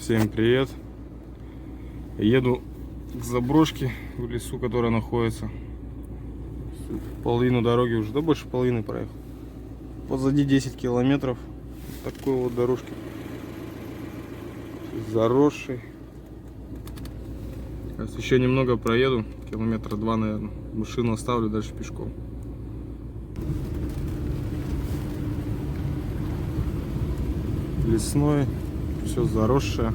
Всем привет! Еду к заброшке в лесу, которая находится. Половину дороги уже, да больше половины проехал. Позади 10 километров такой вот дорожки. Заросший. Сейчас еще немного проеду, километра 2, наверное. Машину оставлю, дальше пешком. Лесной, все заросшее.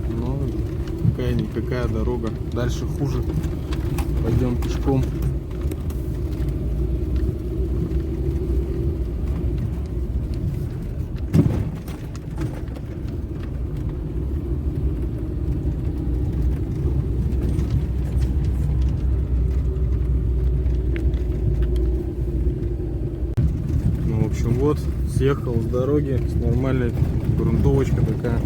Ну, какая-никакая дорога. Дальше хуже. Пойдем пешком. Ну, в общем, вот, съехал с дороги, с нормальной грунтовочка такая.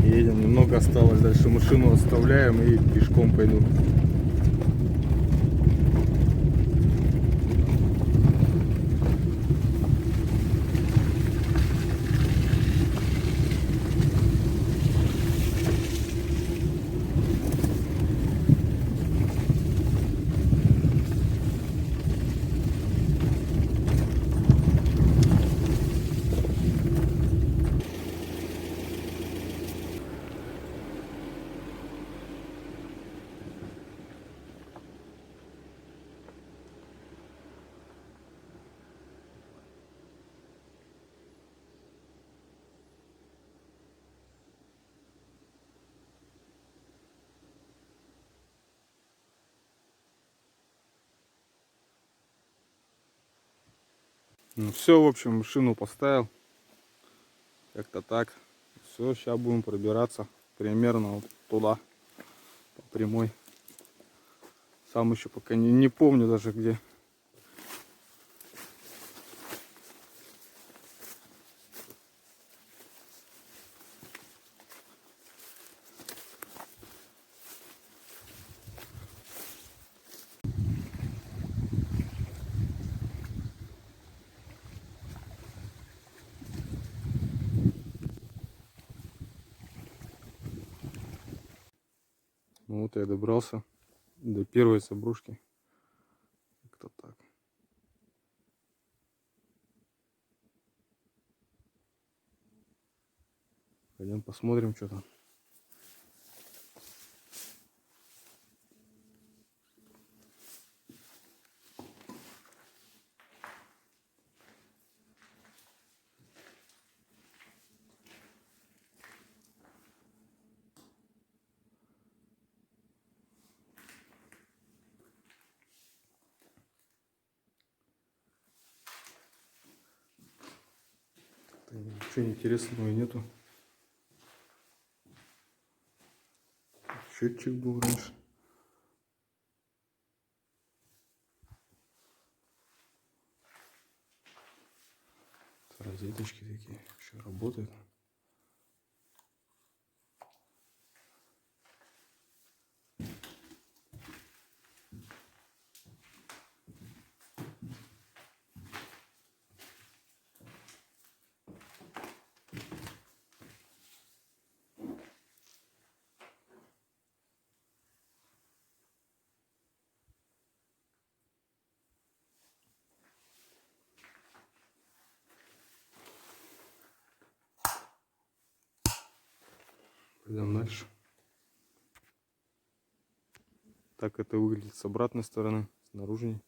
Едем, немного осталось, дальше машину оставляем и пешком пойду. Ну все, в общем, машину поставил. Как-то так. Все, сейчас будем пробираться примерно вот туда, по прямой. Сам еще пока не помню даже где. Ну вот я добрался до первой заброшки. Как-то так. Пойдем посмотрим, что там. Ничего интересного и нету. Счетчик был раньше. Розеточки такие еще работают. Пойдем дальше. Так это выглядит с обратной стороны, с наружной.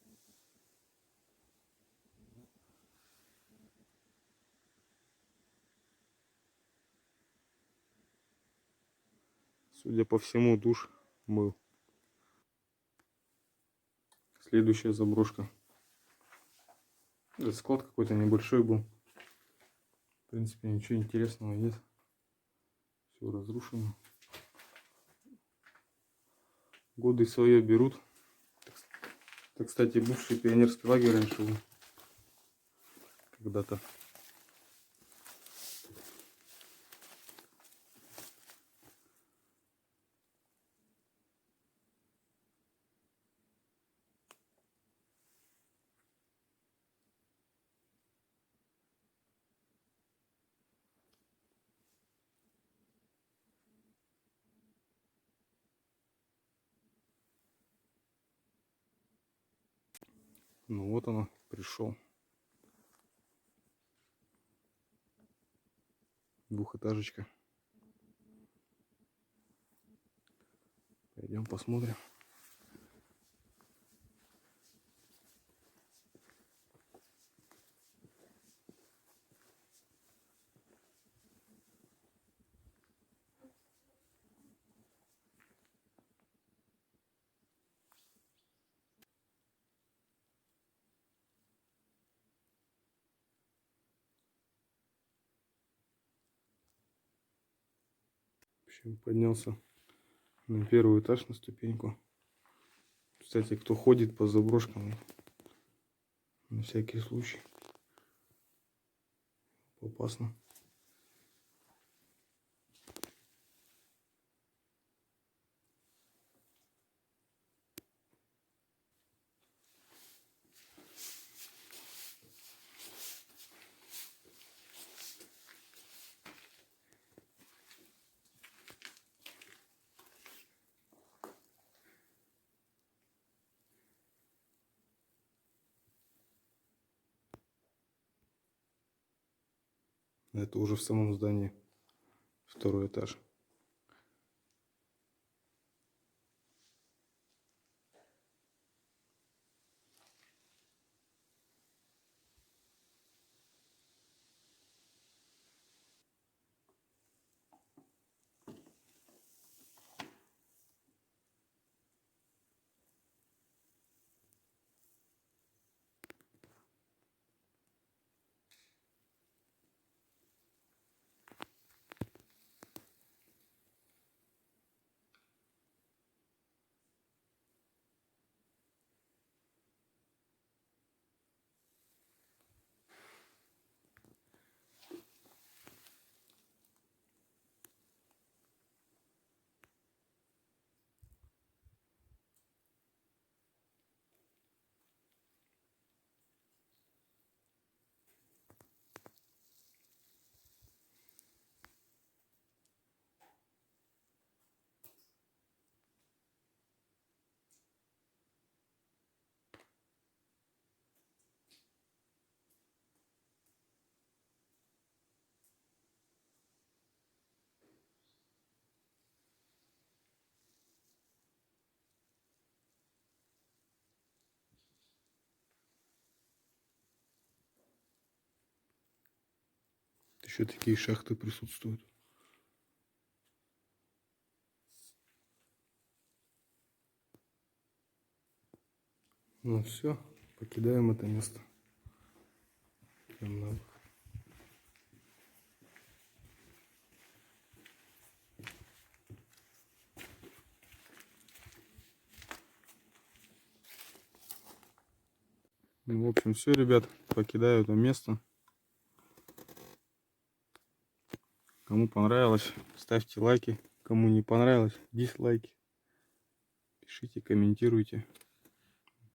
Судя по всему, душ мыл. Следующая заброшка. Этот склад какой-то небольшой был. В принципе, ничего интересного нет. Все разрушено. Годы свое берут. Это, кстати, бывший пионерский лагерь раньше был. Когда-то. Ну вот оно, пришел. Двухэтажечка. Пойдем посмотрим. В общем, поднялся на первый этаж, на ступеньку. Кстати, кто ходит по заброшкам, на всякий случай. Опасно. Это уже в самом здании. Второй этаж. Еще такие шахты присутствуют. Ну все, покидаем это место. Идем на выход. Ну, в общем, все, ребят, покидаю это место. Кому понравилось, ставьте лайки. Кому не понравилось, дизлайки. Пишите, комментируйте.